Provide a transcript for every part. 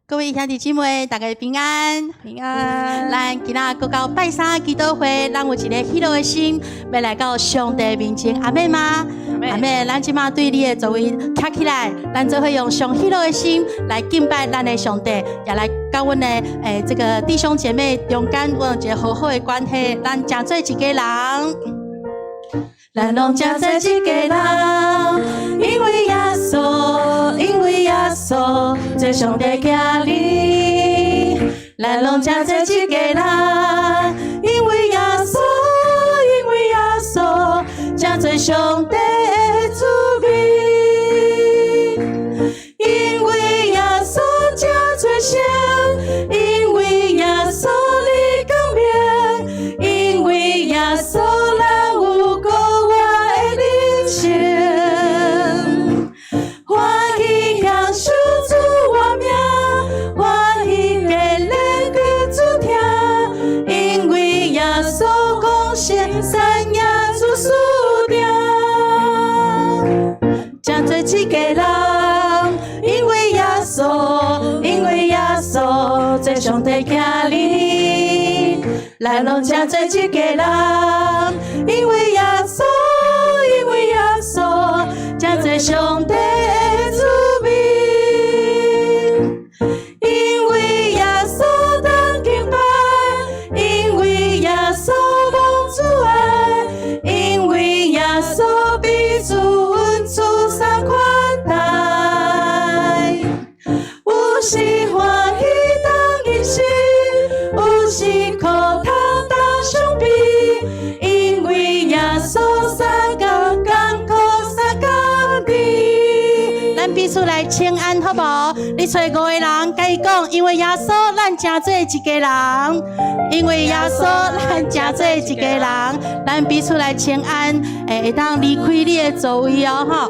各位兄弟姊妹，大家平安，平安。咱今仔搁到拜三祈祷会，咱有一个喜乐的心，要来到上帝面前，阿妹吗？阿妹，咱即马对你的座位站起来，咱就会用上喜乐的心来敬拜咱的上帝，也来跟阮的这个弟兄姐妹中间有一个好好的关系，咱真做一个人。咱拢真做一个人，因为耶稣，因为耶稣，做上帝家里。咱拢真做一个人，因为耶稣，因为耶稣，真做上帝的子民。因为耶稣真做圣，因为耶稣你更名，因为耶稣。一个人，因为耶稣，因为耶稣，做上帝家里，咱拢真做一个人，因为耶稣，因为耶稣，真做上帝的子民，因为耶稣当敬拜，因为耶稣蒙主爱，因为耶稣彼此恩赐。有时欢喜当迎喜，有时苦痛当相比，因为耶稣三工艰苦三工甜。咱彼此来请安好不好？你找5个人，甲伊讲，因为耶稣，咱真做一个人；因为耶稣，咱真做一个人。咱彼此来请安，会当离开你的座位哦，吼。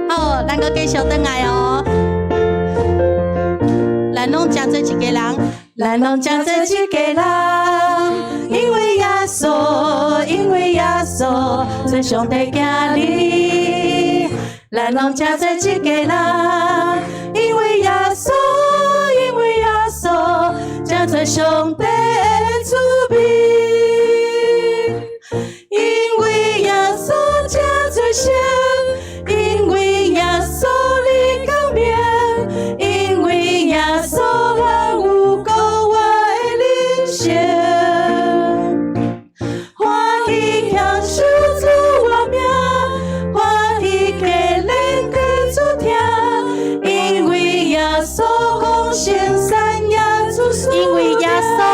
好，咱个继续转来哦。咱拢真做一个人，咱拢真做一个人，因为耶稣，因为耶稣，做上帝家里。咱拢真做一个人，因为耶稣，因为耶稣，真做上帝的子民。因为耶稣真做圣，因为耶稣你更名，因为耶稣咱有国外的人生，欢喜享受主我名，欢喜给人给主听，因为耶稣讲圣三亚主属，因为耶稣。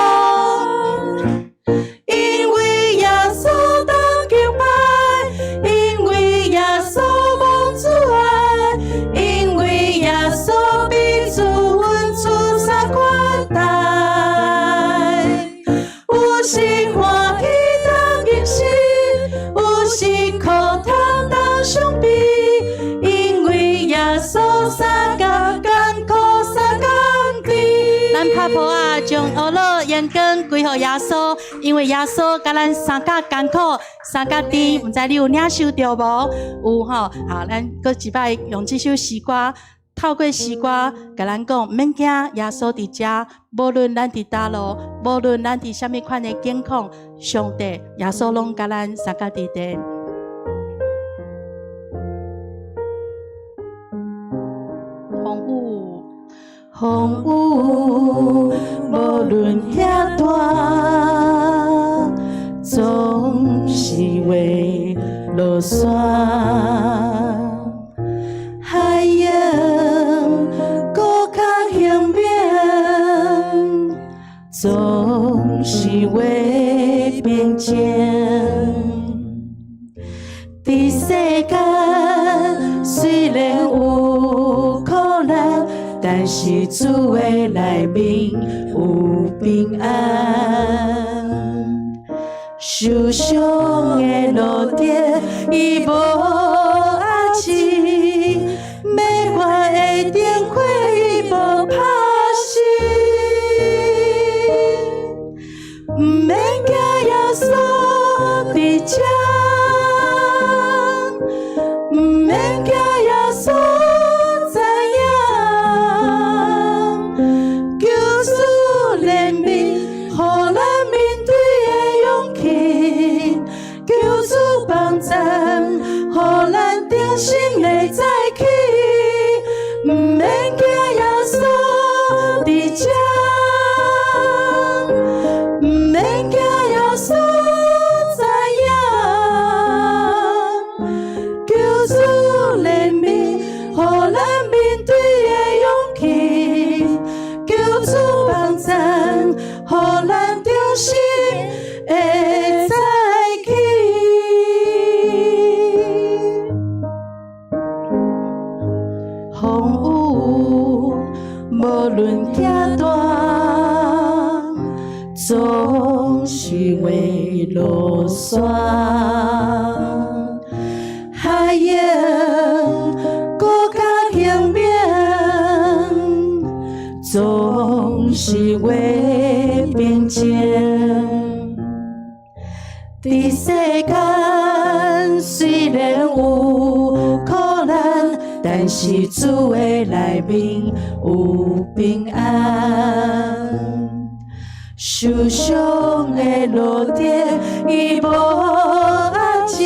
将恶乐眼光归予耶稣，因为耶稣甲咱三甲艰苦，三甲甜，毋知你有领受着无？有吼，好，咱搁一摆用这首诗歌，透过诗歌甲咱讲，免惊，耶稣伫遮，无论咱伫倒路，无论咱伫什么款的境况，上帝耶稣拢甲咱三甲伫地。风雨无论遐大，总是会落山。海洋搁较雄明，总是会平静。伫世间虽然有苦难。但是主的内面有平安，受伤的路程伊无暗示，每我的灯火伊无拍熄。这，毋免惊耶稣知影，求主怜悯，予咱面对的勇气，求主帮助，予咱定心会再起，毋免惊耶稣伫这。心会再起，风雨无论行大，总是会落山。海洋搁较强猛，总是会平静。在世间虽然有苦难，但是主的内面有平安。受伤的路程，伊无压制；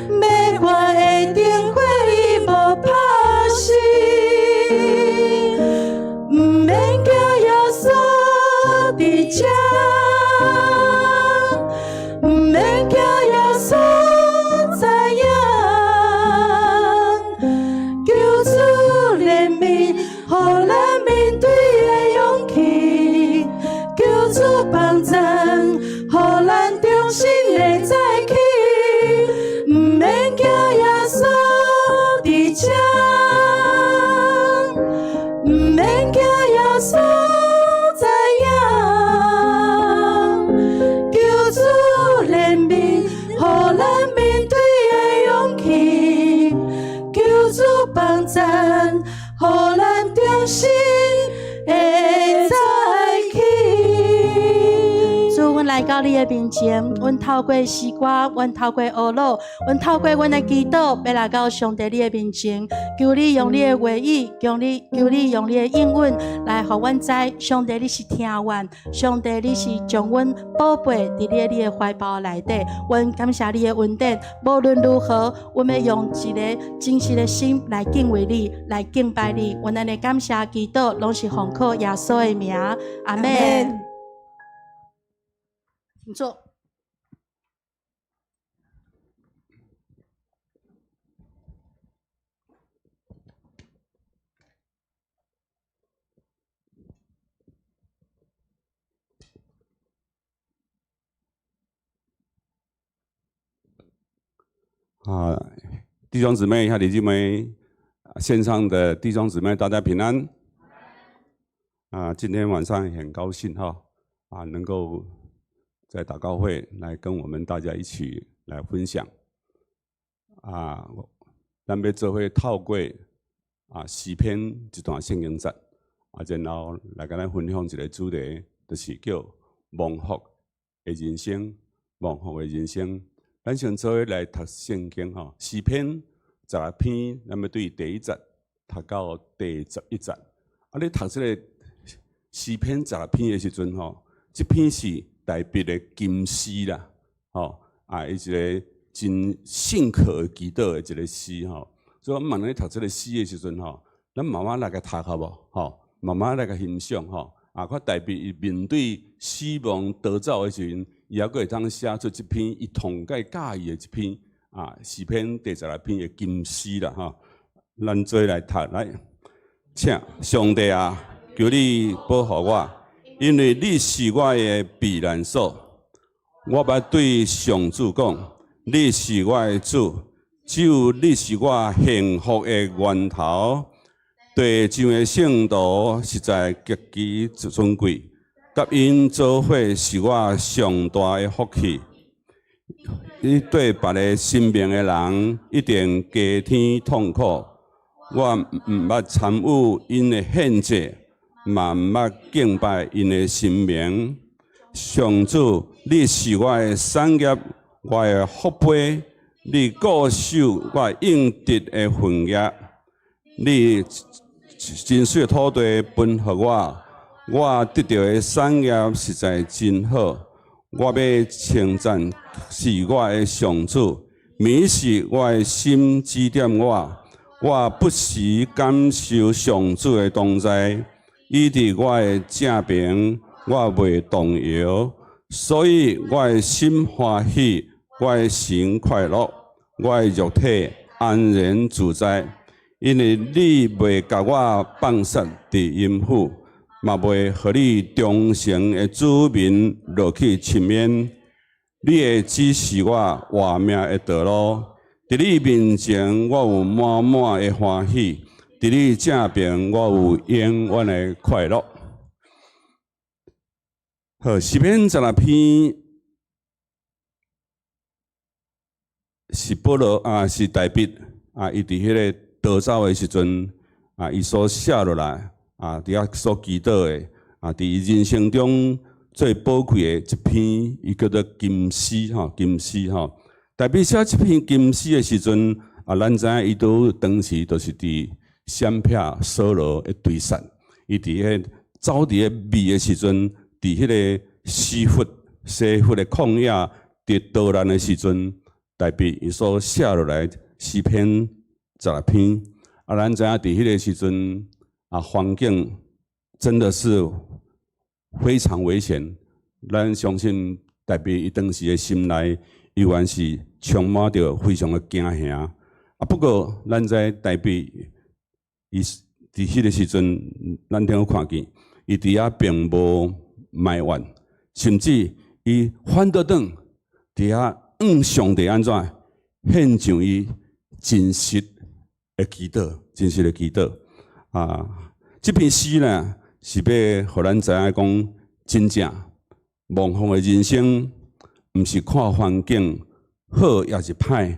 要我的灯火，伊无拍死。毋免惊耶稣伫这。帮助，予咱重新会再起，毋免惊耶稣伫这，毋免惊耶稣知影，求主怜悯，予咱面对的勇气，求主帮助，予咱重新会再起。来到你的面前，阮透过诗歌，阮透过学老，阮透过阮的祈祷，要来到上帝你的面前，求你用你的话语，求你用你的应允来，互阮知上帝你是听阮，上帝你是将阮宝贝伫你的怀抱内底。阮感谢你的恩典，无论如何，阮要用一个真实的心来敬畏你，来敬拜你。阮安尼感谢祈祷，拢是奉靠耶稣的名，阿门。请坐。弟兄姊妹、弟兄妹，线上的弟兄姊妹，大家平安。今天晚上很高兴能够在祷告会来跟我们大家一起来分享。咱要做伙透过诗篇一段圣经节，然后来跟咱分享一个主题，就是叫蒙福的人生，蒙福的人生。咱先做伙来读圣经诗篇11篇，咱要对第1节读到第11节。你读这个诗篇11篇的时阵这篇是代表的金诗啦，伊一个真信靠的祈祷的一个诗所以我们咧读这个诗的时阵咱慢慢来个读好无慢慢来个欣赏佢代表伊面对死亡逃走的时阵，伊还阁会当写出一篇伊同介介意的一篇诗篇第11篇的金诗啦咱做来读来，请上帝啊，求你保护我。因为你是我的避难所，我捌对上主讲，你是我的主，只有你是我幸福的源头。地上的圣徒实在极其尊贵，甲因做伙是我上大的福气。你对别个生命的人一定加添痛苦，我毋捌参与因的献祭。嘛毋捌敬拜因的神明，上主，你是我的产业，我的福杯，你固守我应得的份约，你真水的土地分予我，我得到的产业实在真好。我要称赞是我的上主，迷是我的心指点我，我不时感受上主的同在，以致我的正平我袂动摇，所以我的心欢喜，我的心快乐，我的肉体安然自在，因为你袂甲我放杀伫阴府。嘛袂互你忠诚的子民落去深渊，你会指示我活命的道路。伫你面前，我有满满的欢喜；伫你正边，我有永远的快乐。好，诗篇16篇是保罗是大卫伊伫迄个逃走的时阵伊所写落来。伫遐所祈祷的伫伊人生中最宝贵的一篇，伊叫做金诗金诗大卫写这篇金诗的时阵咱知影伊都当时都是伫闪避扫罗的追杀，伊伫迄走伫迄味的时阵，伫迄个西弗的旷野伫逃难的时阵，大卫伊所写落来诗篇16篇咱知影伫迄个时阵。环境真的是非常危险，咱相信大卫伊当时的心内依然是充满着非常的惊吓。不过咱在大卫伊伫迄个时阵，咱顶有看见，伊伫遐并无埋怨，甚至伊反倒转伫遐上帝安怎献上伊真实的祈祷，真实的祈祷这篇诗呢，是要互咱知影讲，真正茫茫的人生，毋是看环境好也是歹，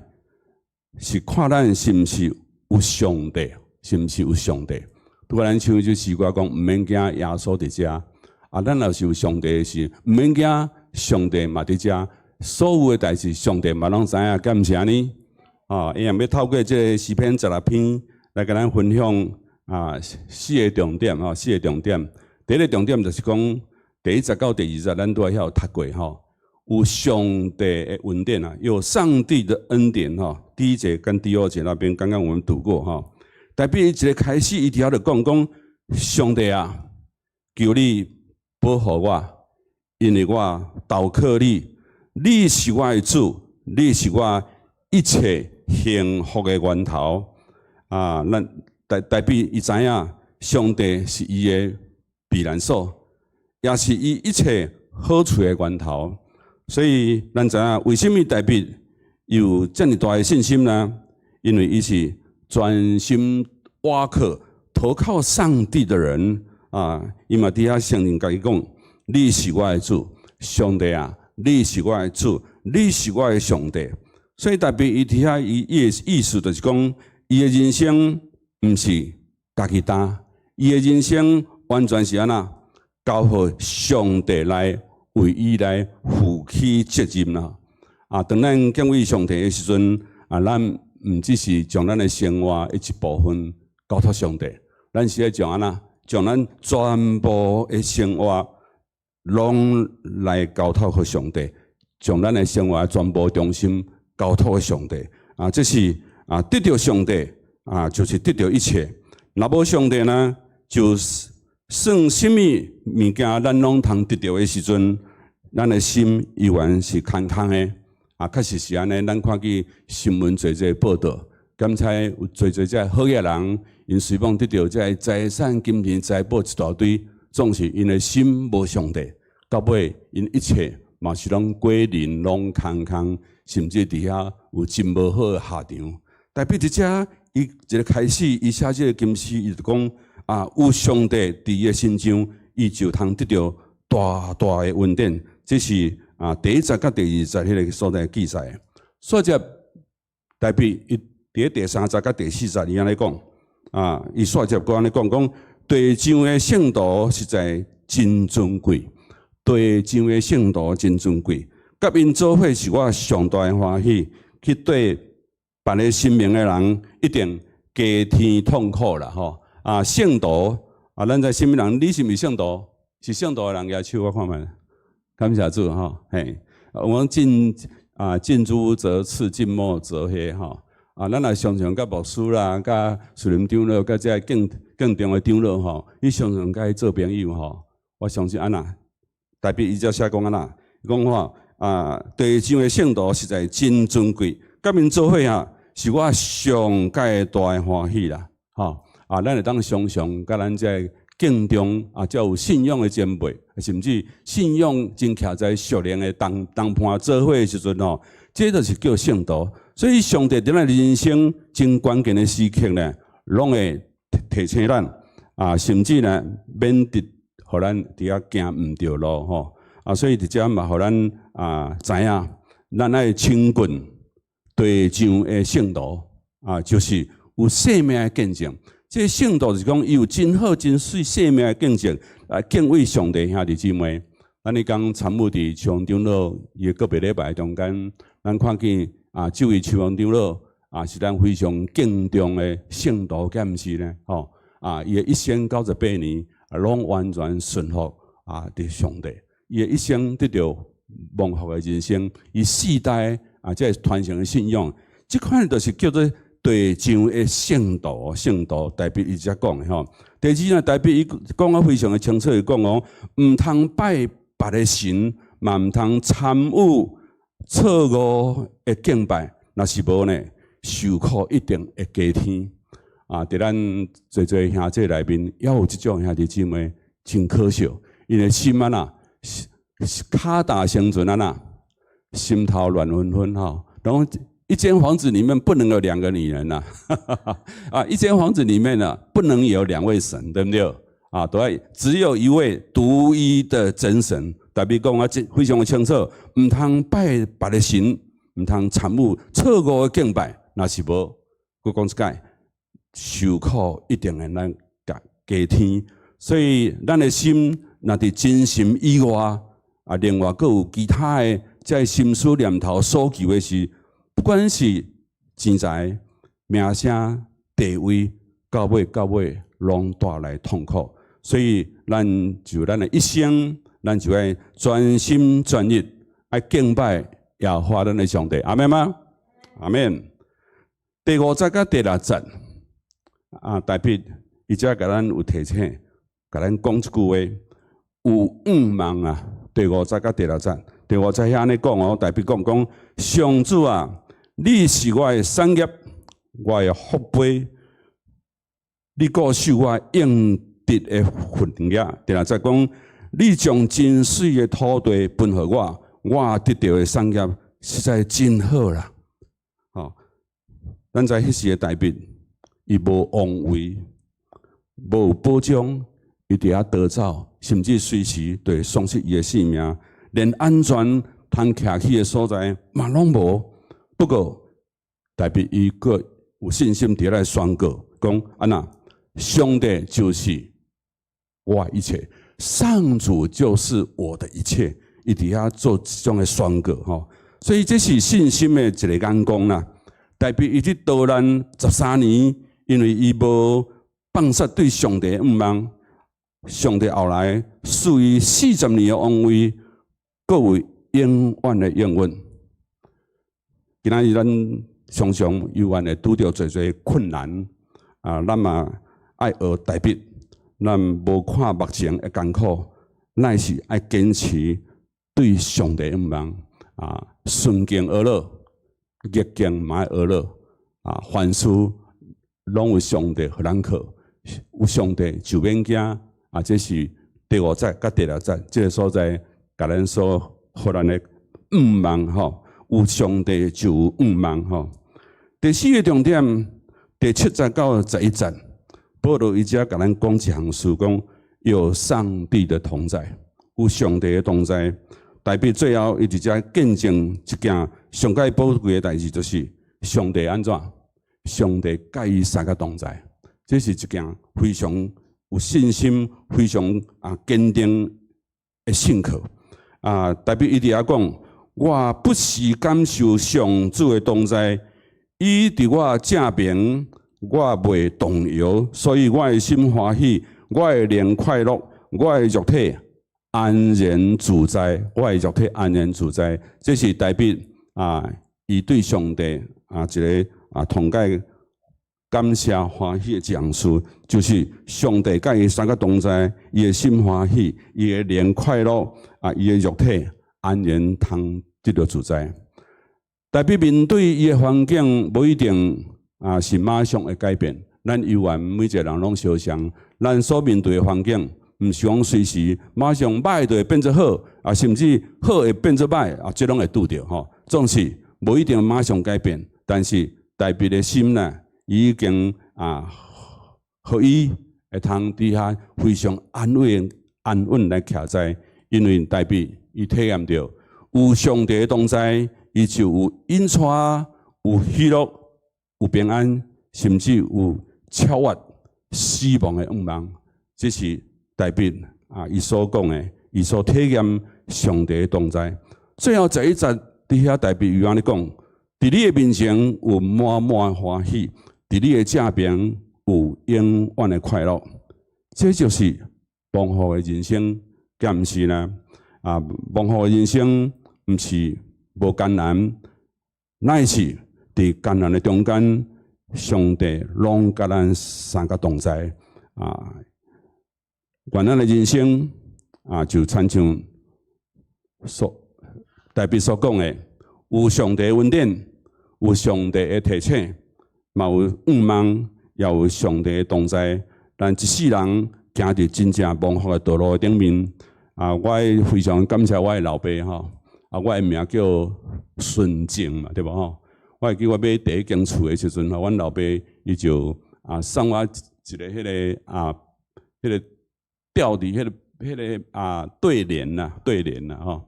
是看咱是毋是有上帝，是毋是有上帝。拄咱唱一句诗歌讲，毋免惊耶稣伫遮咱若是有上帝的时，毋免惊上帝嘛伫遮。所有的代志，上帝嘛拢知影，敢毋是安尼？伊也要透过这个诗篇16篇来甲咱分享。4个重点4个重点。第一个重点就是讲，第1节到第2节，咱都要读过有上帝的恩典有上帝的恩典第1节跟第2节那边，刚刚我们读过大卫一个开始，伊伫遐就讲上帝求你保护我，因为我投靠你，你是我的主，你是我一切幸福的源头大卫伊知影上帝是伊的避难所，也是伊一切好处的源头。所以咱知影为什么大卫有这么大的信心呢？因为伊是专心倚靠、投靠上帝的人伊嘛伫遐承认家己讲：你是我的主，上帝你是我的主，你是我的上帝。所以大卫伊伫遐伊的意思就是讲，伊的人生。毋是家己担，伊的人生完全是安那交予上帝来为伊来负起责任当咱敬畏上帝的时阵咱毋只是将咱的生活一部分交托上帝，咱是要将安那将咱全部的生活拢来交托予上帝，将咱的生活全部中心交托予上帝这是得到上帝。就是得到一切。若无上帝呢，就是算什么物件咱拢通得到的时阵，咱的心依然是空空的。确实是安尼。咱看见新闻侪报道，刚才有侪这好嘢人，因希望得到这财产、金钱、财宝一大堆，总是因的心无上帝，到尾因一切嘛是拢过零拢空空，甚至伫遐有真无好的下场。大卫伫遮。伊一个开始，伊写这个金诗，伊就讲有上帝伫伊的心中，伊就通得到大大的恩典。这是第1节甲第2节迄个所在记载。所以大卫伊伫第3节甲第4节伊安尼讲伊所接过安尼讲地上的圣徒实在真尊贵，地上的圣徒真尊贵。甲因做伙是我上大的欢喜，去对别个生命的人一定加添痛苦啦吼。圣徒咱在什么人？你是毋是圣徒？是圣徒的人举手，我看觅。感谢主吼，嘿，我们近朱则赤，近墨则黑吼。咱也常常甲牧师啦，甲属灵长老，甲这更重的长老吼，伊常常甲伊做朋友吼。我相信安那，特别伊则写讲安那，讲吼地上的圣徒实在真尊贵，甲因做伙是我上介大的欢喜啦，吼咱会当常常甲咱这敬重才有信仰的前辈，甚至信仰真徛在属灵的同伴做伙的时阵吼，这就是叫圣徒。所以上帝伫咱人生真关键的时刻呢，拢会提醒咱甚至呢免得互咱伫遐行毋对路吼所以伫遮嘛，互咱知影，咱爱亲近地上的圣徒就是有生命的见证。这圣徒是讲，伊有真好真水生命的见证，来敬畏上帝兄弟姊妹。咱咧讲参悟伫树王长老伊个别礼拜中间，咱看见这位树王长老是咱非常敬重的圣徒，敢毋是呢？伊的一生98年拢完全顺服伫上帝，伊的一生得到蒙福的人生，伊世代这传承的信仰，这款就是叫做地上的圣徒，圣徒代表伊遮讲的吼。第二呢，代表伊讲非常的清楚，伊讲毋通拜别的神，嘛毋通参与错误的敬拜，若是无呢，受苦一定会加添。伫咱侪兄弟内面，也有即种兄弟姊妹真可笑，因为心骹打生存心头乱纷纷吼，然后一间房子里面不能有2个女人一间房子里面不能有2位神，对不对？对，只有一位独一的真神。特别讲非常的清楚，毋通拜别的神，毋通参与错误的敬拜，若是无，我讲一解，受苦一定会咱加添。所以咱的心若伫真心以外，另外佫有其他的在心思念头所求的事。不管是钱财、名声、地位，到尾拢带来痛苦。所以咱的一生，咱就要专心专意，爱敬拜耶和华咱的上帝。阿们吗？阿们。第5节甲第6节代表伊遮甲咱有提醒，甲咱讲一句话，有望第5节甲第6节，第5节遐安尼讲代表讲上主你是我的产业，我的福杯，你固守我应得的份业。第6节讲，你将真水的土地分予我，我得到的产业实在真好啦。咱在迄时的代表，伊无妄为，无保障，伊伫遐逃走，甚至随时就会丧失伊的性命，连安全通徛起的所在嘛拢无。不过，代表伊个有信心伫来宣告，讲上帝就是我的一切，上主就是我的一切。伊伫遐做这种的宣告吼，所以这是信心的一个眼光啦。代表伊伫逃难13年，因为伊无放下对上帝的毋望，上帝后来赐予40年的王位，各位永远的应允。今仔日咱常常有缘会拄到侪困难咱嘛爱学代笔，咱无看目前的艰苦，乃是爱坚持对上帝的望顺境而乐，逆境嘛爱而乐凡事拢有上帝互咱靠，有上帝就免惊这是第5节甲第6节这个所在，甲咱所互咱的望吼。有上帝就有望第4个重点，第7节到11节，保罗伊遮甲咱讲一项事，讲有上帝的同在，有上帝的同在，代表最后伊伫遮见证一件上界宝贵的代志，就是上帝安怎？上帝甲伊三个同在，这是一件非常有信心、非常坚定的信靠代表伊伫遐讲。我不时感受上主的同在，伊伫我正边，我袂动摇，所以我的心欢喜，我的灵快乐，我的肉体安然自在，我的肉体安然自在。这是代表伊对上帝一个同解感谢欢喜的讲述，就是上帝甲伊三个同在，伊的心欢喜，伊的灵快乐，伊的肉体安然通得到自在。代表面对伊的环境，无一定是马上会改变。咱犹原每一个人拢相像，咱所面对的环境，毋是讲随时马上歹就会变做好，甚至好会变做歹，这拢会拄着吼。总是无一定马上改变，但是代表的心呢，已经互伊会通伫遐非常安稳来徛在，因为代表伊体验到有上帝的同在，伊就有引带、有喜乐、有平安，甚至有超越死亡的愿望。这是代表伊所讲的，伊所体验上帝的同在。最后11节伫遐代表伊安尼讲：伫你的面前有满满欢喜，伫你的正边有永远的快乐。这就是蒙福的人生，敢毋是呢？蒙福的人生毋是无艰难，乃是伫艰难的中间，上帝拢甲咱三个同在。愿咱的人生就亲像代表所讲的，有上帝的恩典，有上帝的提醒，嘛有愿望，也有上帝的同在。咱一世人行伫真正蒙福的道路顶面。我非常感谢我的老爸吼，我的名叫顺正嘛，对无吼？我会记我买第一间厝的时阵，阮老爸伊就送我一个迄个吊伫迄个对联呐吼。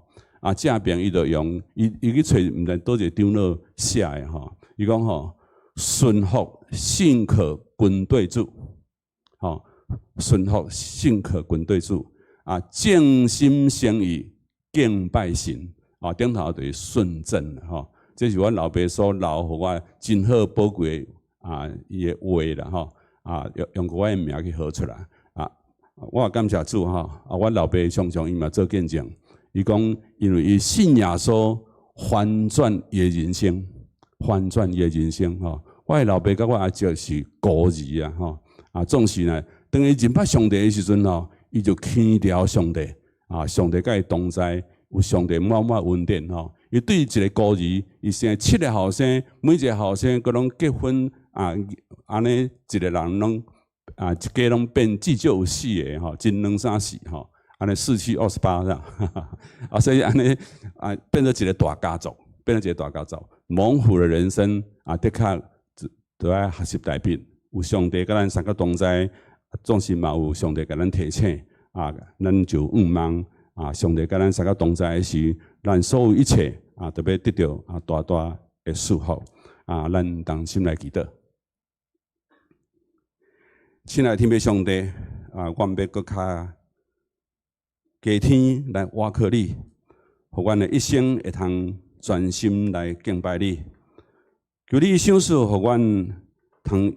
正边伊就用伊去找毋知倒一个张老写的吼，伊讲吼顺服信可君对主，吼顺服信可君对主。正心诚意敬拜神，顶头就是顺正吼。这是阮老爸所留互我真好宝贵伊的话啦吼。用我的名去号出来我也感谢主吼。阮老爸常常伊嘛做见证，伊讲因为伊信耶稣翻转伊的人生，翻转伊的人生吼。我的老爸甲我阿叔是孤儿吼。总是呢，当伊认捌上帝的时阵吼。伊就牵调上帝，上帝甲伊同在，有上帝满满恩典吼。伊对一个孤儿，伊生7个后生，每一个后生佮拢结婚，安尼一个人拢一家拢变至少有4个吼，真2、3、4吼，安尼4、7、28啦，所以安尼变做一个大家族，蒙福的人生的确都要学习代表，有上帝甲咱三个同在。总是嘛有上帝甲咱提醒咱就愿望上帝甲咱三个同在的时，咱所有一切都要得到大大的祝福咱同心来祈祷。亲爱的天父上帝我们要搁较加天来挖靠你，互阮的一生会通专心来敬拜你。求你赏赐互阮通。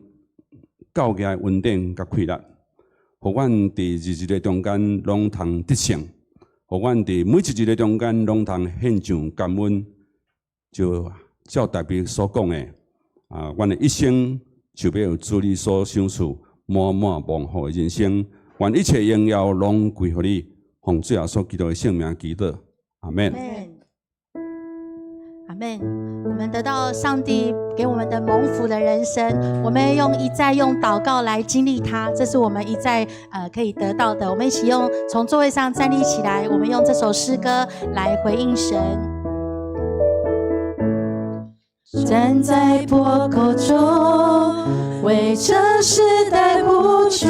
教育恩典甲快乐，互阮伫日的中间拢通得胜，互阮伫每一日的中间拢通献上感恩，就照代表所讲的阮的一生就要有主你所赏赐满满蒙福的人生，愿一切荣耀拢归乎你，奉主耶稣基督的圣名祈祷，阿门。阿门。我们得到上帝给我们的蒙福的人生，我们一再用祷告来经历它，这是我们一再可以得到的。我们一起从座位上站立起来，我们用这首诗歌来回应神。站在破口中，为这时代呼求，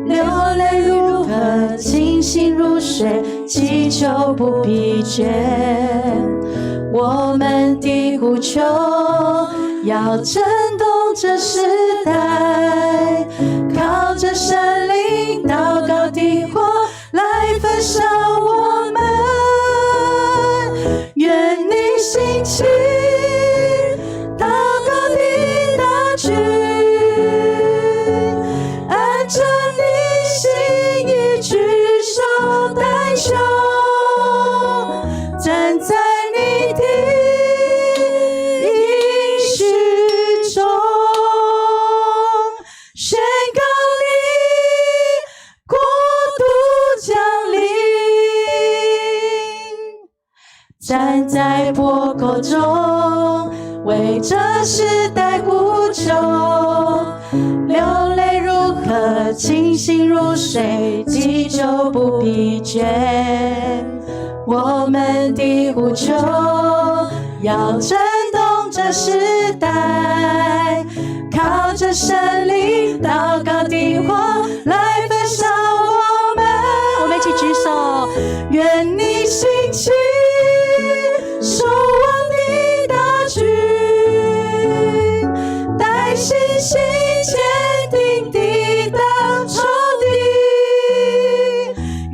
流泪如河，清醒如水，祈求不疲倦。我们的呼求要震动这时代，靠着神灵祷告的火来焚烧我们，站在破口中，为这时代呼求，流泪如河，清醒如水，祈求不疲倦。我们的呼求要震动这时代，靠着圣灵祷告的火来焚烧我们。我们一起举手，愿你兴起守望的大军，带信心坚定地挡仇敌，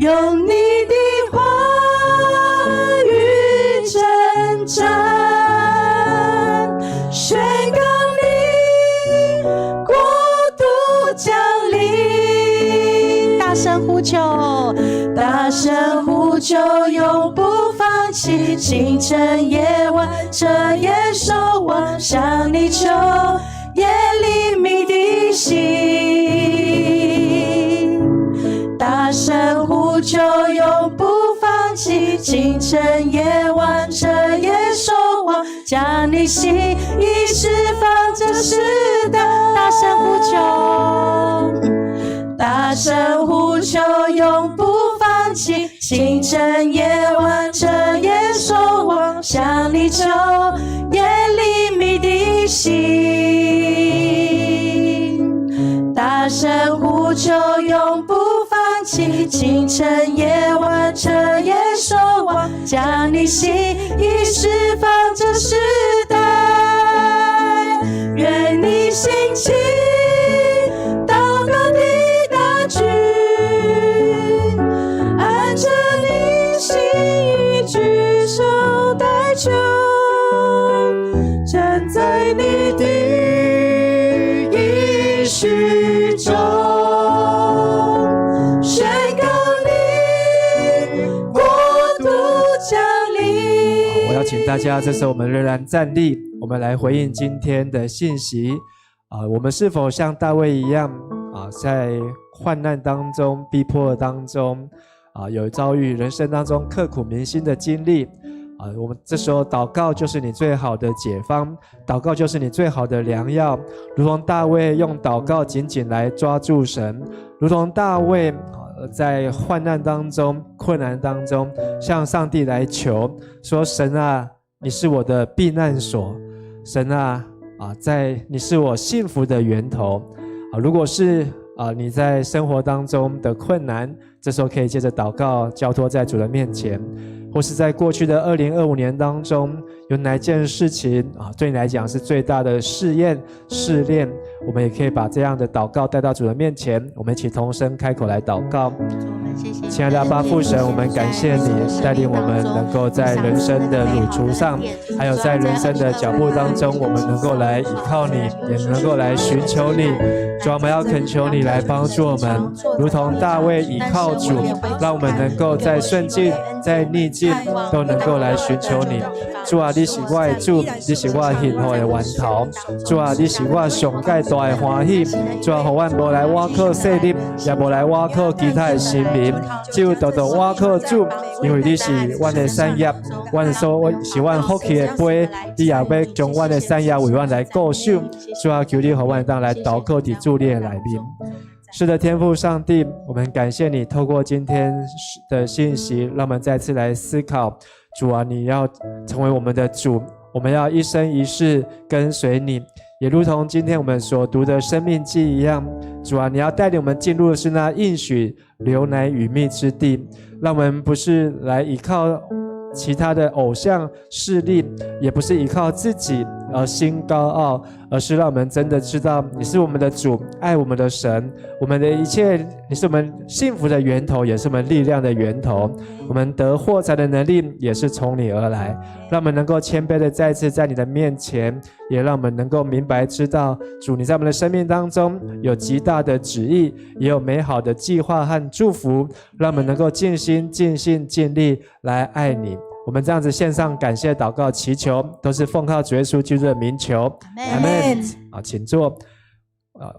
用你的话语征战，宣告你国度降临。大声呼求，大声呼求，永不放弃，清晨夜晚彻夜守望，向你求夜里迷的心。大声呼求，永不放弃，清晨夜晚彻夜守望，将你心意释放这时代。大声呼求，大声呼求，永不放弃，清晨夜晚彻夜守望，向你求夜里迷的心。大声呼求，永不放弃，清晨夜晚彻夜守望，将你心意释放这时代。愿你兴起祷告的大军，按着你心意举手代求，站在你的应许中，宣告你国度降临。我要请大家，这时候我们仍然站立，我们来回应今天的信息。我们是否像大卫一样在患难当中、逼迫当中有遭遇人生当中刻骨铭心的经历我们这时候祷告就是你最好的解方，祷告就是你最好的良药，如同大卫用祷告紧紧来抓住神，如同大卫在患难当中、困难当中向上帝来求，说神啊，你是我的避难所，神啊，你是我幸福的源头如果是你在生活当中的困难，这时候可以借着祷告交托在主的面前，或是在过去的2025年当中有哪一件事情对你来讲是最大的试验试炼，我们也可以把这样的祷告带到主的面前，我们一起同声开口来祷告。亲爱的阿爸父神，我们感谢你带领我们能够在人生的路途上，还有在人生的脚步当中，我们能够来依靠你，也能够来寻求你。主，我们要恳求你来帮助我们，如同大卫依靠主，让我们能够在顺境在逆境都能够来寻求你。主啊，你是我的主，你是我幸福的源头。主啊，你是我上界大的欢喜。主啊，让我们无来倚靠势力，也无来倚靠其他的神明，只有单单倚靠主，因为你是我的产业，我是我福气的杯，你也要将我的产业为我来固守。主啊，求你让我们当来祷告伫主你的内面。是的，天父上帝，我们感谢你透过今天的信息，让我们再次来思考，主啊，你要成为我们的主，我们要一生一世跟随你，也如同今天我们所读的生命记一样，主啊，你要带领我们进入的是那应许流奶与蜜之地，让我们不是来依靠其他的偶像势力，也不是依靠自己而心高傲，而是让我们真的知道你是我们的主，爱我们的神，我们的一切，你是我们幸福的源头，也是我们力量的源头，我们得获财的能力也是从你而来，让我们能够谦卑的再次在你的面前，也让我们能够明白知道主你在我们的生命当中有极大的旨意，也有美好的计划和祝福，让我们能够尽心尽性尽力来爱你。我们这样子献上感谢祷告祈求，都是奉靠主耶稣基督的名求，阿们。好，请坐。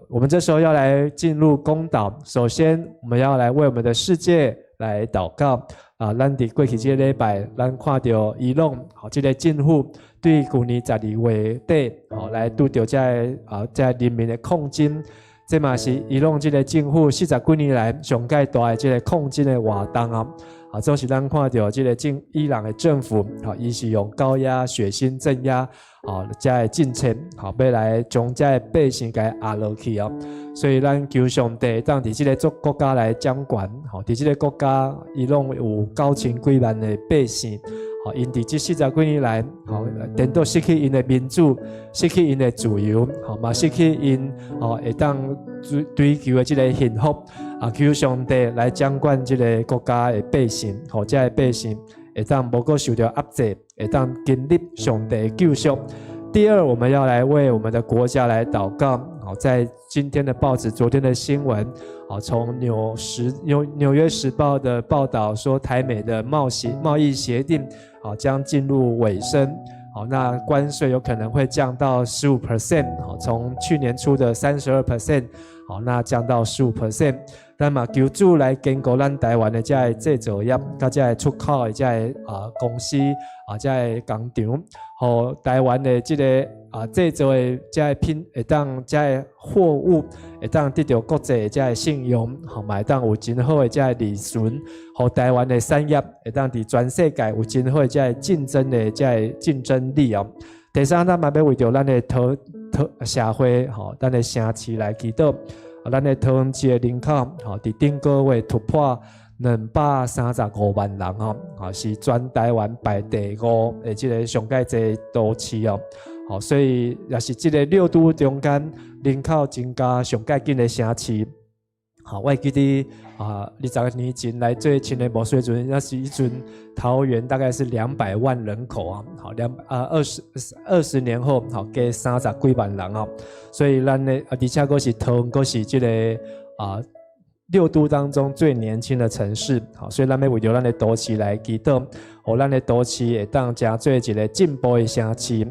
我们这时候要来进入公祷，首先我们要来为我们的世界来祷告啊！咱伫过去这个礼拜，咱看到伊朗这个政府对去年12月底来拄到这人民的抗争，这嘛是伊朗这个政府40几年来上界大的这个抗争的活动啊！总是咱看到这个伊朗的政府伊是用高压、血腥镇压这个政策要来将这个百姓给压落去哦。所以咱求上帝当伫这个国家来掌管，伫这个国家伊朗有9000几万的百姓，因伫这40几年来，颠倒失去因的民主，失去因的自由，嘛失去因会当追求的这个幸福。求上帝来掌管这个国家的百姓，这个百姓会当无够受到压制，会当经历上帝的救赎。第二，我们要来为我们的国家来祷告。在今天的报纸、昨天的新闻，从纽约时报的报道说，台美的贸易协定将进入尾声。那关税有可能会降到15%，从去年初的32%，那降到15%。咱嘛求主来兼顾咱台湾的这个制造业，甲这个出口的这个公司这个工厂，和台湾的这个制造的这个会当这个货物会当得到国际的这个信用，嘛会当有真好的这个利润，和台湾的产业会当伫全世界有真好的这个竞争的这个竞争力哦。第三，咱嘛要为着咱的社会咱的城市来祈祷。咱的桃园市的人口，伫顶个月突破235万人是全台湾排第5的这个上界济都市哦。所以也是这个6都中间人口增加上界紧的城市。我会记得20年前来做青年无水准，那是一阵桃园大概是200万人口啊，20年后加30几万人啊，所以咱的而且佫是桃园佫是这个6都当中最年轻的城市，所以咱要为着咱的都市来祈祷，互咱的都市会当成做一个进步的城市。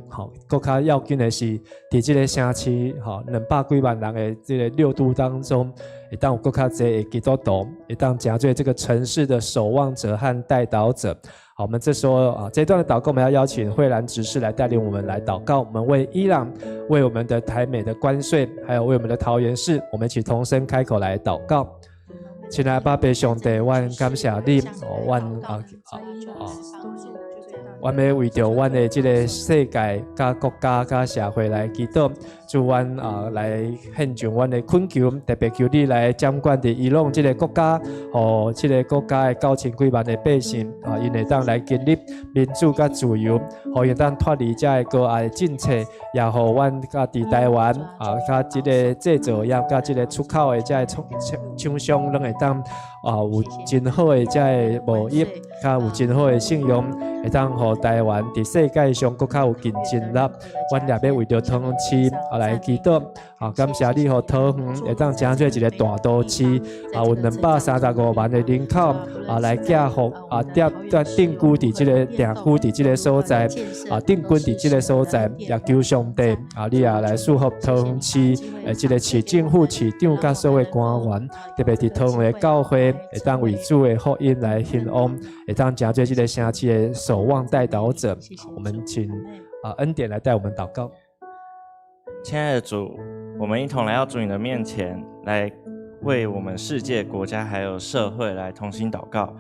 更较要紧的是，伫这个城市200几万人的这个6都当中，会当有更较侪的基督徒，会当成做这个城市的守望者和带导者。好，我们这时候这段的祷告，我们要邀请慧兰执事来带领我们来祷告。我们为伊朗、为我们的台美的关税，还有为我们的桃园市，我们一起同声开口来祷告。亲爱的爸爸上帝，阮感谢你，阮要为着阮的这个世界、甲国家、甲社会来祈祷，祝阮来献上阮的恳求，特别求你来掌管伫伊朗这个国家，和这个国家的9000几万的百姓因会当来建立民主甲自由，互因当脱离这个高压的政策，也互阮甲伫台湾甲这个制造业、甲这个出口的这个厂商，拢会当有真好的这个贸易，甲有真好的信用，会当互台湾伫世界上更较有竞争力。阮也要为着桃园市来祈祷，感谢你，互桃园会当成做一个大都市，有235万的人口来寄福定居伫这个这个所在，定居伫这个所在，也求上帝你也来祝福桃园市这个市政府、市长甲所有官员，特别伫桃园的教会，会当为主的福音来兴旺，会当成做这个城市的守望带导者。我们请恩典来带我们祷告。亲爱的主，我们一同来到主你的面前，来为我们世界、国家还有社会来同心祷告。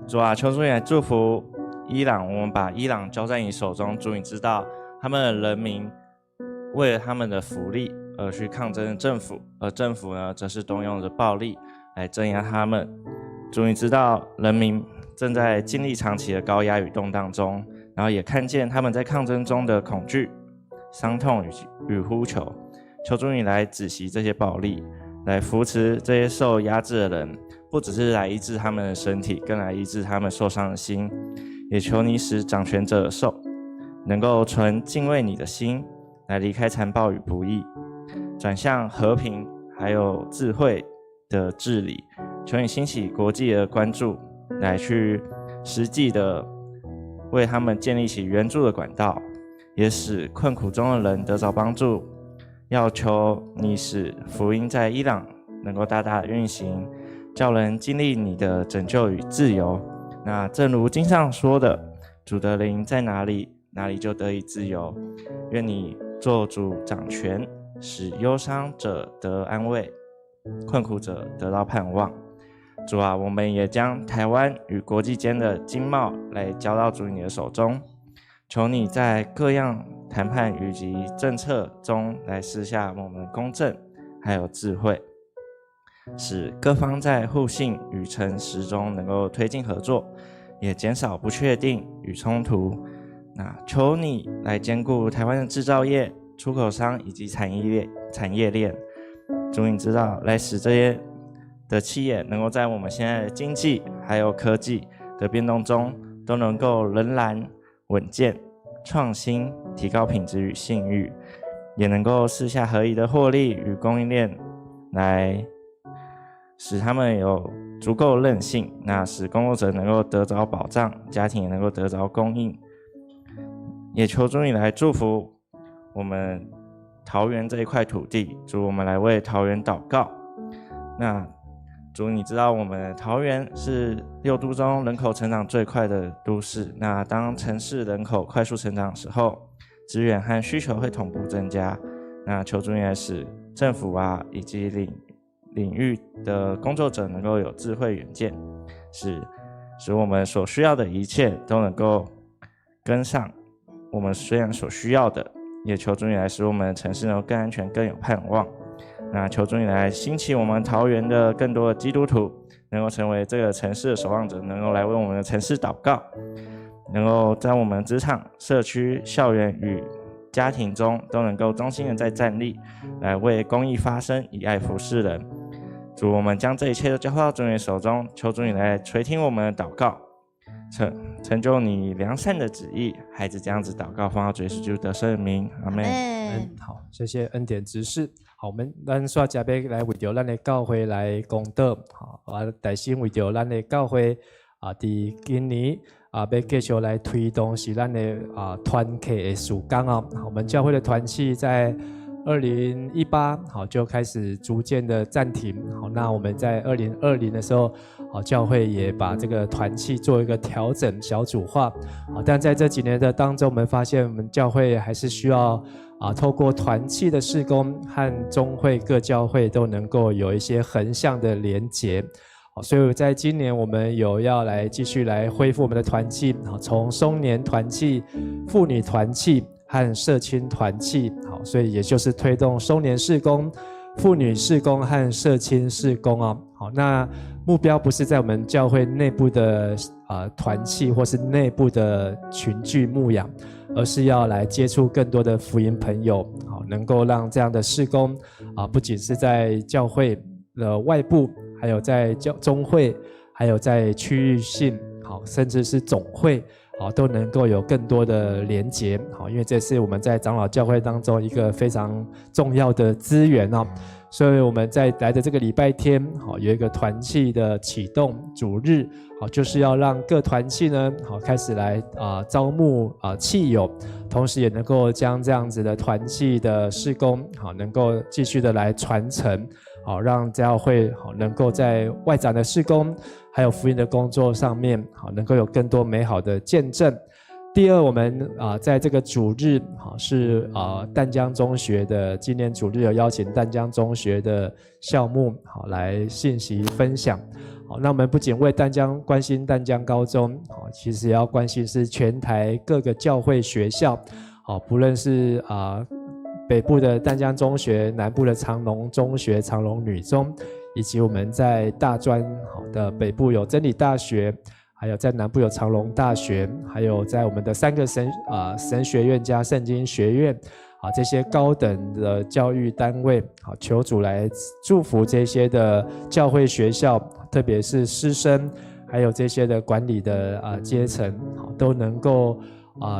主啊，求主你来祝福伊朗，我们把伊朗交在你手中。主，你知道他们的人民为了他们的福利而去抗争政府，而政府呢，则是动用着暴力来镇压他们。主，你知道人民正在经历长期的高压与动荡中，然后也看见他们在抗争中的恐惧、伤痛与呼求。求主你来止息这些暴力，来扶持这些受压制的人，不只是来医治他们的身体，更来医治他们受伤的心。也求你使掌权者能够存敬畏你的心，来离开残暴与不义，转向和平还有智慧的治理。求你兴起国际的关注，来去实际的为他们建立起援助的管道，也使困苦中的人得着帮助。要求你使福音在伊朗能够大大的运行，叫人经历你的拯救与自由。那正如经上说的，主的灵在哪里，哪里就得以自由。愿你做主掌权，使忧伤者得安慰，困苦者得到盼望。主啊，我们也将台湾与国际间的经贸来交到主你的手中，求你在各样谈判以及政策中来施下我们公正还有智慧，使各方在互信与诚实中能够推进合作，也减少不确定与冲突。那求你来兼顾台湾的制造业、出口商以及产业链，主你知道，来使这些的企业能够在我们现在的经济还有科技的变动中，都能够仍然稳健、创新，提高品质与信誉，也能够施下合宜的获利与供应链，来使他们有足够韧性，那使工作者能够得着保障，家庭也能够得着供应。也求主你来祝福我们桃园这一块土地，主我们来为桃园祷告。那主你知道我们桃园是6都中人口成长最快的都市，那当城市人口快速成长的时候，资源和需求会同步增加。那求主你来使政府以及领域的工作者能够有智慧远见，使我们所需要的一切都能够跟上我们虽然所需要的，也求主你来使我们的城市能够更安全、更有盼望。那求主你来兴起我们桃园的更多的基督徒，能够成为这个城市的守望者，能够来为我们的城市祷告，能够在我们职场、社区、校园与家庭中都能够忠心的在站立，来为公义发声，以爱服侍人。主，我们将这一切都交付到主你的手中，求主你来垂听我们的祷告，成就你良善的旨意。孩子这样子祷告，奉靠主耶稣基督得胜的名，阿们。好，谢谢恩典执事。好，我们咱煞加要来为着咱的教会来公道，好，大心为着咱的教会伫今年要继续来推动是咱的团契的事工哦。我们教会的团契在2018好就开始逐渐的暂停。好，那我们在2020的时候，好，教会也把这个团契做一个调整小组化。好，但在这几年的当中，我们发现我们教会还是需要透过团契的事工和中会各教会都能够有一些横向的连结。好，所以在今年我们有要来继续来恢复我们的团契，好，从松年团契、妇女团契和社青团契，好，所以也就是推动松年事工、妇女事工和社青事工哦。好，那目标不是在我们教会内部的团契或是内部的群聚牧养，而是要来接触更多的福音朋友，好，能够让这样的事工不仅是在教会的外部，还有在中会，还有在区域性，好，甚至是总会，好，都能够有更多的连结，好，因为这是我们在长老教会当中一个非常重要的资源哦。所以我们在来的这个礼拜天，好，有一个团契的启动主日，好，就是要让各团契呢，好，开始来招募契友，同时也能够将这样子的团契的事工，好，能够继续的来传承，好，让教会好能够在外展的事工，还有福音的工作上面，好，能够有更多美好的见证。第二，我们在这个主日，好，是淡江中学的今年主日有邀请淡江中学的校牧，好，来信息分享。好，那我们不仅为关心淡江高中，好，其实也要关心是全台各个教会学校，好，不论是北部的淡江中学、南部的长隆中学、长隆女中，以及我们在大专好的北部有真理大学，还有在南部有长隆大学，还有在我们的3个神学院加圣经学院，这些高等的教育单位，好，求主来祝福这些的教会学校，特别是师生，还有这些的管理的阶层，好，都能够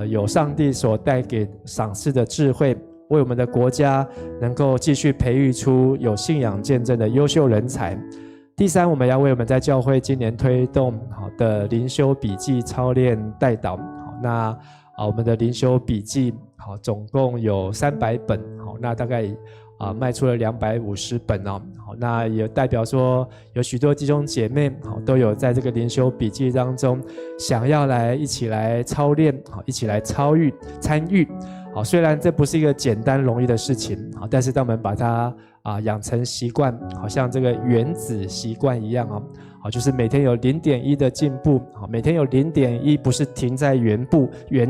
有上帝所带给赏赐的智慧，为我们的国家能够继续培育出有信仰见证的优秀人才。第三，我们要为我们在教会今年推动好的灵修笔记操练代祷。好，那我们的灵修笔记好总共有300本，好，那大概卖出了250本哦。好，那也代表说有许多弟兄姐妹都有在这个灵修笔记当中想要来一起来操练，一起来参与。好，虽然这不是一个简单容易的事情，但是当我们把它养成习惯，好像这个原子习惯一样好，就是每天有0.1的进步，每天有0.1，不是停在原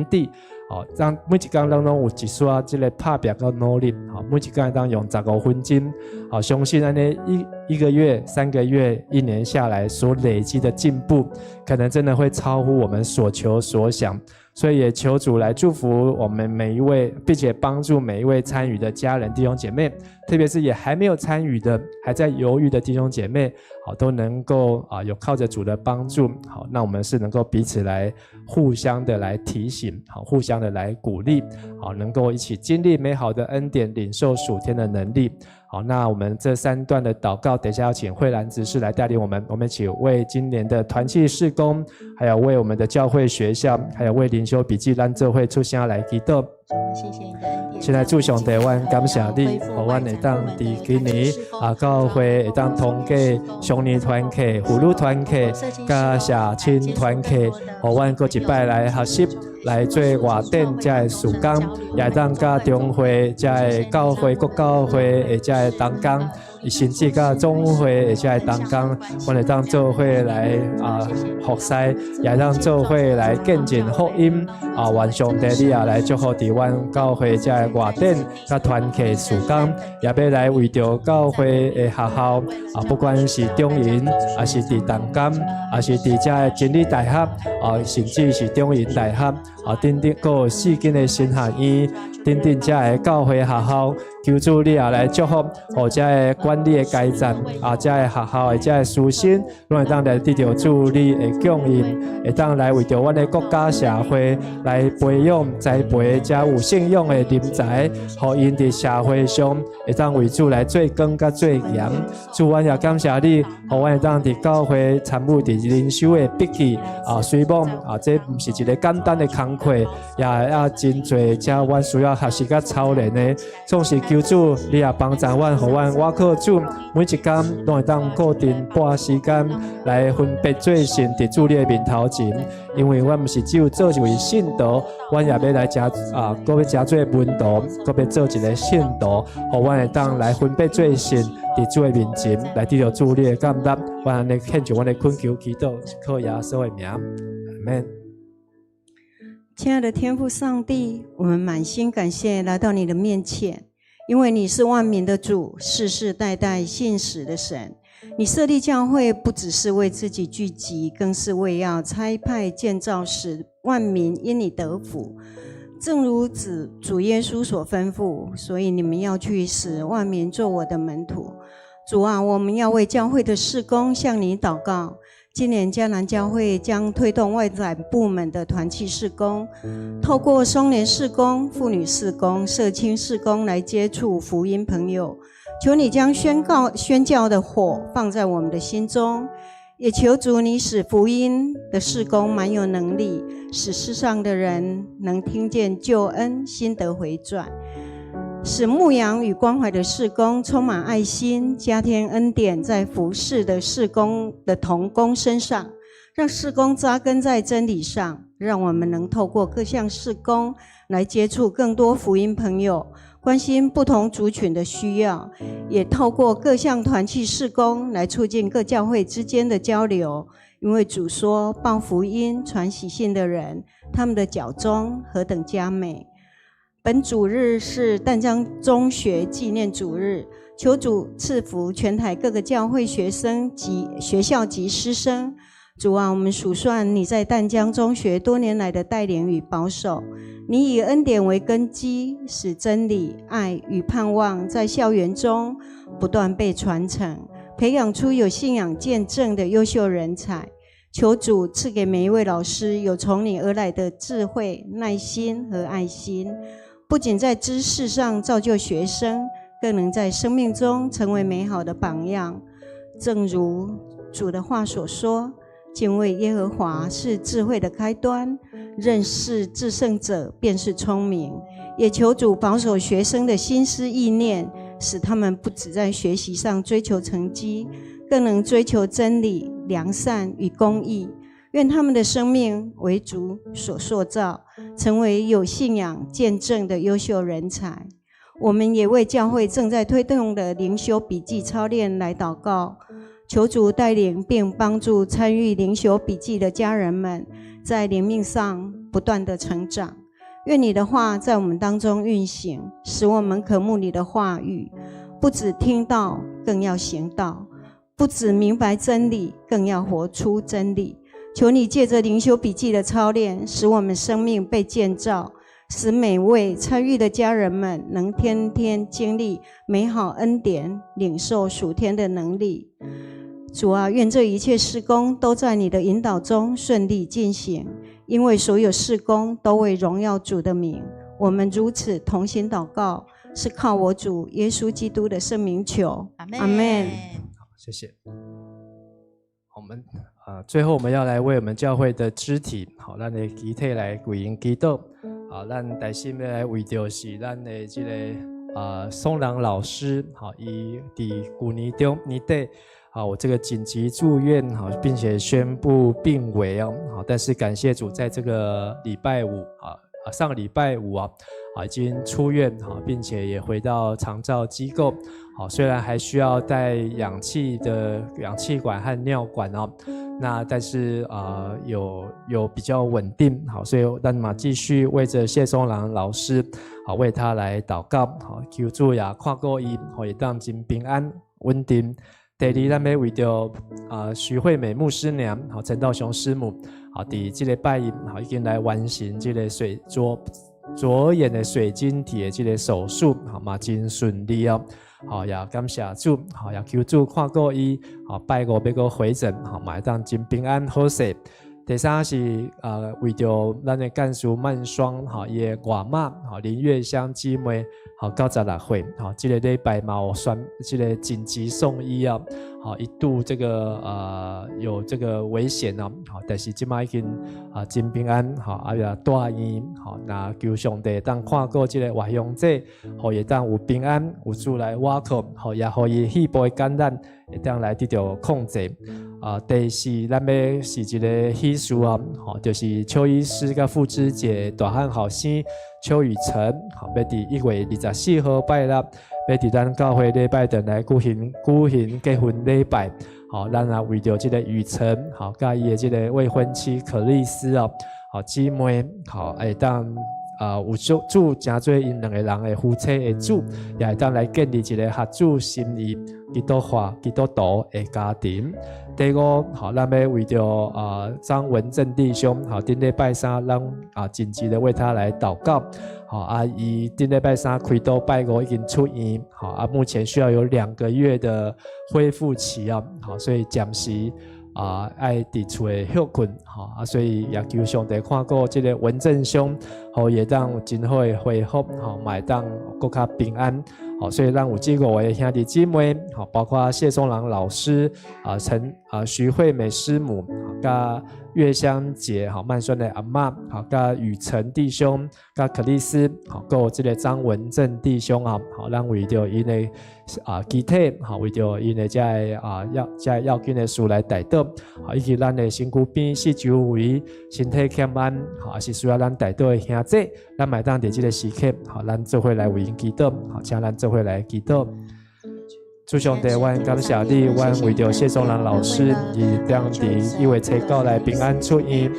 地。好，让每一天当中有一刷这个打拼跟努力，好，每一天当用15分钟，好，相信安尼一个月、3个月、1年下来所累积的进步，可能真的会超乎我们所求所想。所以也求主来祝福我们每一位，并且帮助每一位参与的家人弟兄姐妹，特别是也还没有参与的、还在犹豫的弟兄姐妹，好，都能够有靠着主的帮助，好，那我们是能够彼此来互相的来提醒，好，互相的来鼓励，好，能够一起经历美好的恩典，领受属天的能力。好，那我们这3段的祷告，等一下要请慧兰执事来带领我们一起为今年的团契事工，还有为我们的教会学校，还有为灵修笔记咱做会出声来祈祷。谢谢你的恩典。现在主上帝，阮感谢你，互阮会当伫今年教会会当通过兄弟团契、妇女团契、甲社青团契，互阮搁一摆来学习，来做外展这的事工，也当甲中会这的教会、国教会的这的同工，甚至甲总会的这的同工，阮会当做会来服侍，也当做会来见证福音愿上帝你也来祝福伫阮教会这的外展甲团契事工，也要来为着教会的学校不管是中营，还是伫东港，还是伫这的真理大学甚至是中营大学等等，还有4间的新学院等等这的教会学校，求主你也来祝福，互这的管理的阶层这的学校的这的师生，拢会当来得到主你的供应，会当来为着阮的国家社会来培养栽培这有信用的人才，互因伫社会上会当为主来做光甲做盐。主，阮也感谢你，互阮会当伫教会参与伫灵修的笔记虽然这不是一个简单的工课，也真侪这阮需要学习甲操练的，总是求主你也帮助阮，互阮我靠主每一天拢会当固定拨时间来分别做神伫主你的面头前，因为阮不是只有做一位信徒，阮也要来加搁要加做门徒，搁要做一个信徒，互阮会当来分别做神伫主的面前来得到主你的感动。阮安尼献上阮的恳求祈祷，靠耶稣的名，阿们。亲爱的天父上帝，我们满心感谢来到你的面前，因为你是万民的主，世世代代信实的神。你设立教会不只是为自己聚集，更是为要差派建造，使万民因你得福。正如主耶稣所吩咐，所以你们要去使万民做我的门徒。主啊，我们要为教会的事工向你祷告。今年迦南教会将推动外展部门的团契事工，透过松联事工、妇女事工、社青事工来接触福音朋友。求你将宣教的火放在我们的心中，也求主你使福音的事工蛮有能力，使世上的人能听见救恩，心得回转，使牧养与关怀的事工充满爱心，加添恩典在服事的事工的同工身上，让事工扎根在真理上，让我们能透过各项事工来接触更多福音朋友，关心不同族群的需要，也透过各项团契事工来促进各教会之间的交流。因为主说，报福音传喜信的人，他们的脚中何等佳美。本主日是淡江中学纪念主日，求主赐福全台各个教会学生及学校及师生。主啊，我们数算你在淡江中学多年来的带领与保守，你以恩典为根基，使真理、爱与盼望在校园中不断被传承，培养出有信仰见证的优秀人才。求主赐给每一位老师有从你而来的智慧、耐心和爱心，不仅在知识上造就学生，更能在生命中成为美好的榜样。正如主的话所说，敬畏耶和华是智慧的开端，认识至圣者便是聪明。也求主保守学生的心思意念，使他们不只在学习上追求成绩，更能追求真理、良善与公义。愿他们的生命为主所塑造，成为有信仰见证的优秀人才。我们也为教会正在推动的灵修笔记操练来祷告，求主带领并帮助参与灵修笔记的家人们，在灵命上不断的成长。愿你的话在我们当中运行，使我们渴慕你的话语，不只听到，更要行道；不只明白真理，更要活出真理。求你借着灵修笔记的操练，使我们生命被建造，使每位参与的家人们能天天经历美好恩典，领受属天的能力。主啊，愿这一切事工都在你的引导中顺利进行，因为所有事工都为荣耀主的名。我们如此同心祷告，是靠我主耶稣基督的圣名求。阿们。好，谢谢。我们最后我们要来为我们教会的肢体，好，咱的集体来为因祈祷。好，咱带心的来为着是咱的这个松郎老师，好，伊伫去年底，好，我这个紧急住院，好，并且宣布病危哦，好，但是感谢主，在这个礼拜五，上个礼拜五已经出院，好，并且也回到长照机构。好，虽然还需要带氧气管和尿管哦，那但是有比较稳定，好，所以咱嘛继续为着谢松郎老师，好，为他来祷告，好，求主也看顾伊，好，也当真平安稳定。第二，咱要为着徐惠美牧师娘，好，陈道雄师母，好，伫这个拜一，好，已经来完成这个左眼的水晶体的这个手术，好嘛，真顺利哦。好，也感谢主，好，也求主看顾伊，好，拜五要个回诊，好，嘛会当真平安好势。第三是为着咱的干事曼双，好，伊的外妈，好，林月香姊妹，好，96岁，好，这个礼拜嘛有选这个紧急送医啊，好，一度这个有这个危险哦，好，但是即摆已经真平安，好，也住院，好，那求上帝当看顾这个外乡者，好，也当有平安，有主来挖靠，好，也互伊肺部的感染，会当来得到控制。第四，咱要是一个喜事啊，好，就是邱医师甲傅芝姐大汉后生邱雨辰，好，要伫1月24号拜六，要伫咱教会礼拜堂来举行结婚礼拜，好，咱也为着这个雨辰，好，甲伊的这个未婚妻可丽丝哦，好，姊妹，好，会当有主真做因两个人的夫妻的主，也会当来建立一个合主心意、基督化、基督徒的家庭。第五，好，咱要为着张文正弟兄，好，顶礼拜三，咱紧急的为他来祷告，好，伊顶礼拜三开刀，拜五已经出院，好，目前需要有2个月的恢复期啊，好，所以暂时爱伫厝的休困，好，所以也求上帝看顾这个文正兄，好，也当真好的恢复，好，嘛会当更加平安。好，所以咱有这5位兄弟姊妹，好，包括谢松郎老师，徐惠美师母，甲月香姐，好，曼酸的阿嬷，好，甲雨辰弟兄，甲克里斯，好，还有这个张文正弟兄啊，好，咱为着因的集体，好，为着因的这要紧的事来代祷，好，以及咱的身躯边四周围身体欠安，好，也是需要咱代祷的兄弟，咱买当伫这个时刻，好，咱做伙来为因祈祷，好，请咱做伙来祈祷。主上帝，阮感谢你，阮为着谢松郎老师，伊当伫1月7来平安出院，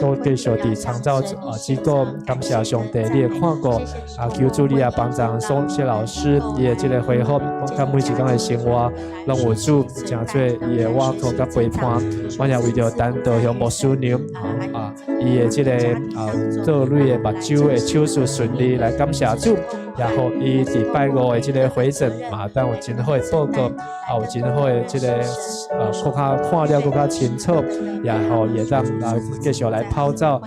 都继续伫长照机构，感谢上帝你的看顾，求主你也帮助谢老师伊的这个恢复，甲每一天的生活，让有主真做伊的瓦口甲陪伴，阮也为着单道向牧师娘，伊的这个做蕊的目睭的手术顺利，来感谢主，也互伊伫拜5的这个回诊，嘛当有真好。报告有真好的这个更加看了更加清楚，然后也当继续来泡澡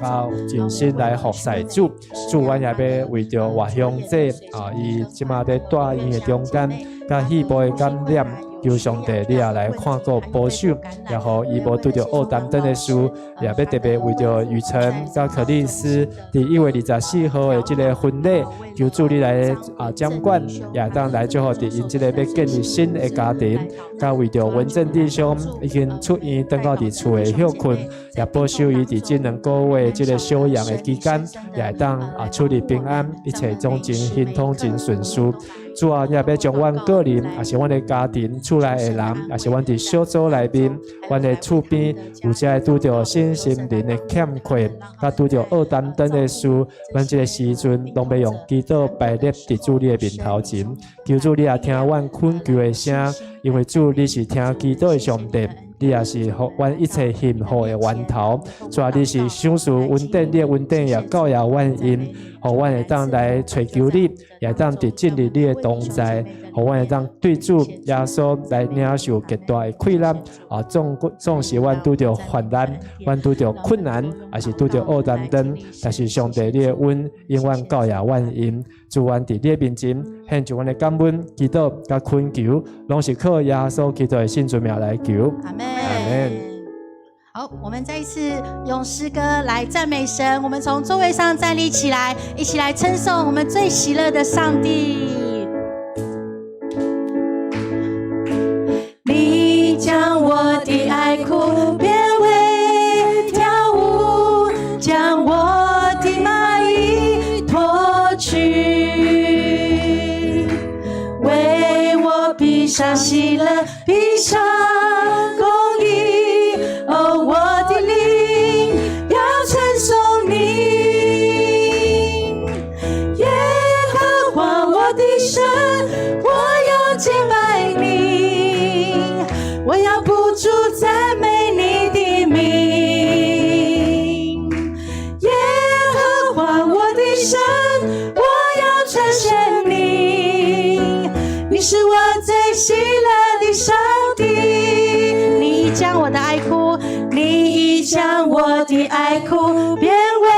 到尽心来服侍主。主，阮也要为着外乡者伊即马在住院的中间，甲肺部的感染，求上帝你也来看顾保守，也互伊无拄着恶担当的事，也要特别为着雨辰甲克里斯伫1月24号的这个婚礼，求主你来掌管，也当来祝福伫因这个要建立新的家庭，甲为着文正弟兄已经出院，等到伫厝的休困，也保守伊伫这2个月这个休养的期间，也当处理平安，一切总真亨通真顺遂。主啊，你也要将阮个人，也是阮的家庭、厝内的人，也是阮伫小组内面，阮的厝边有只会拄着身心灵的欠缺，甲拄着恶担当的事，阮这个时阵拢要用祈祷摆列伫主你的面头前，求主你也听阮恳求的声，因为主你是听祈祷的上帝。你也是互阮一切幸福的源头，主啊，你是享受稳定，你的稳定也教导阮因，互阮会当来追求你，也当伫进入你的同在，互阮会当对主耶稣来领受极大的快乐。总是阮拄着患难，阮拄着困难，也是拄着恶担当，但是上帝你的恩永远教导阮因，主阮伫你的面前献上阮的感恩、祈祷甲恳求，拢是靠耶稣基督的圣主名来求。阿门。阿门。好，我们再一次用诗歌来赞美神。我们从座位上站立起来，一起来称颂我们最喜乐的上帝。你将我的哀哭变为跳舞，将我的麻衣脱去，为我披上喜乐，披上公义。哦，我的灵要称颂你，耶和华我的神，我要敬拜你，我要不住赞美你的名，耶和华我的神，我要称谢你，你是我最喜乐的上帝。你将我的哀哭，你已将我的哀哭变为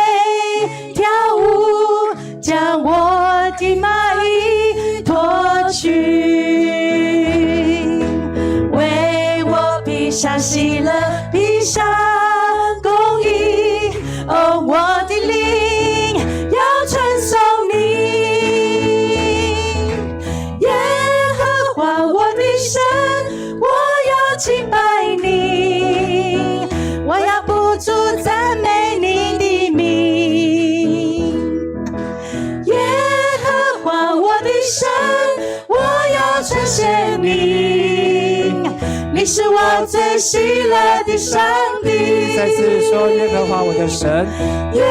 跳舞，将我的麻衣脱去，为我披上喜乐，披上公义。哦，我的灵要称颂你，耶和华我的神，我要敬拜你，我要不住赞美你的名，耶和华我的神，我要称谢你，你是我最喜乐的上帝。再次说，耶和华我的神，耶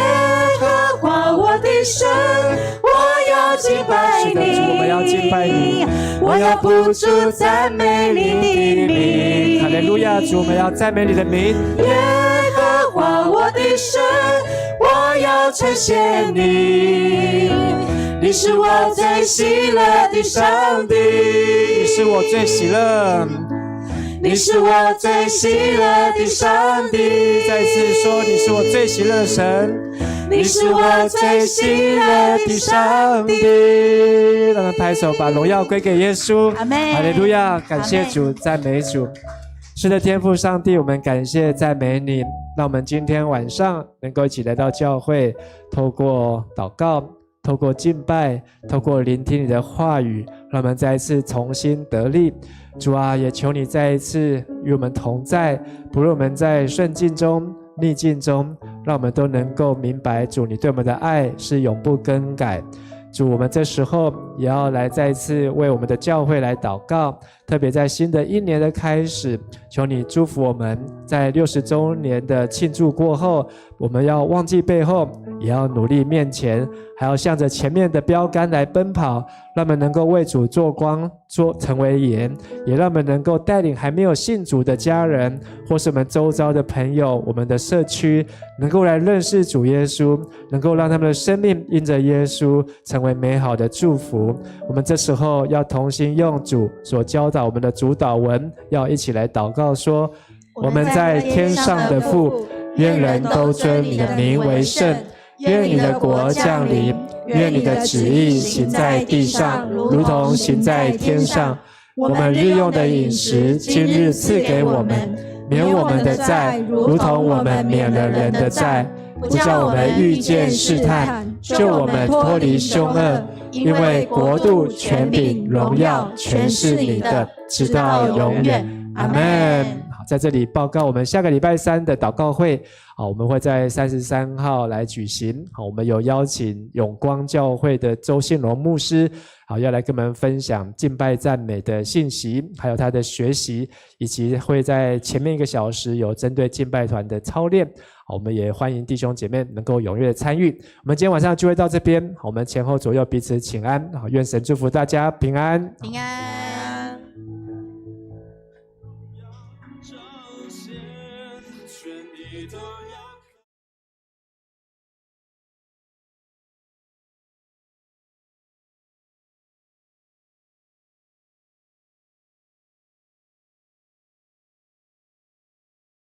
和华我的神，我要敬拜你，我们要敬拜你，我要不住赞美你的名。哈利路亚，主，我们要赞美你的名。耶和华我的神，我要称谢你，你是我最喜乐的上帝，你是我最喜乐，你是我最喜乐的上帝。再次说，你是我最喜乐的神，你是我最喜乐的上帝。让我们拍手，把荣耀归给耶稣。阿们。哈利路亚，感谢主，赞美主。是的，天父上帝，我们感谢赞美你，让我们今天晚上能够一起来到教会，透过祷告，透过敬拜，透过聆听你的话语，让我们再一次重新得力。主啊，也求你再一次与我们同在，不论我们在顺境中、逆境中，让我们都能够明白主你对我们的爱是永不更改。主，我们这时候也要来再一次为我们的教会来祷告，特别在新的一年的开始，求你祝福我们在60周年的庆祝过后，我们要忘记背后，也要努力面前，还要向着前面的标杆来奔跑，让我们能够为主做光，成为盐，也让我们能够带领还没有信主的家人，或是我们周遭的朋友，我们的社区，能够来认识主耶稣，能够让他们的生命因着耶稣成为美好的祝福。我们这时候要同心用主所教导我们的主祷文，要一起来祷告说：我们在天上的父，愿人都尊你的名为圣，愿你的国降临，愿你的旨意行在地上，如同行在天上。我们日用的饮食，今日赐给我们，免我们的债，如同我们免了人的债，不叫我们遇见试探，救我们脱离凶恶。因为国度、权柄、荣耀，全是你的，直到永远。阿们。好，在这里报告我们下个礼拜3的祷告会，好，我们会在33号来举行。好，我们有邀请永光教会的周信荣牧师，好，要来跟我们分享敬拜赞美的信息，还有他的学习，以及会在前面1个小时有针对敬拜团的操练。好，我们也欢迎弟兄姐妹能够踊跃参与。我们今天晚上就会到这边，我们前后左右彼此请安。好，愿神祝福大家平安。平安。全意都要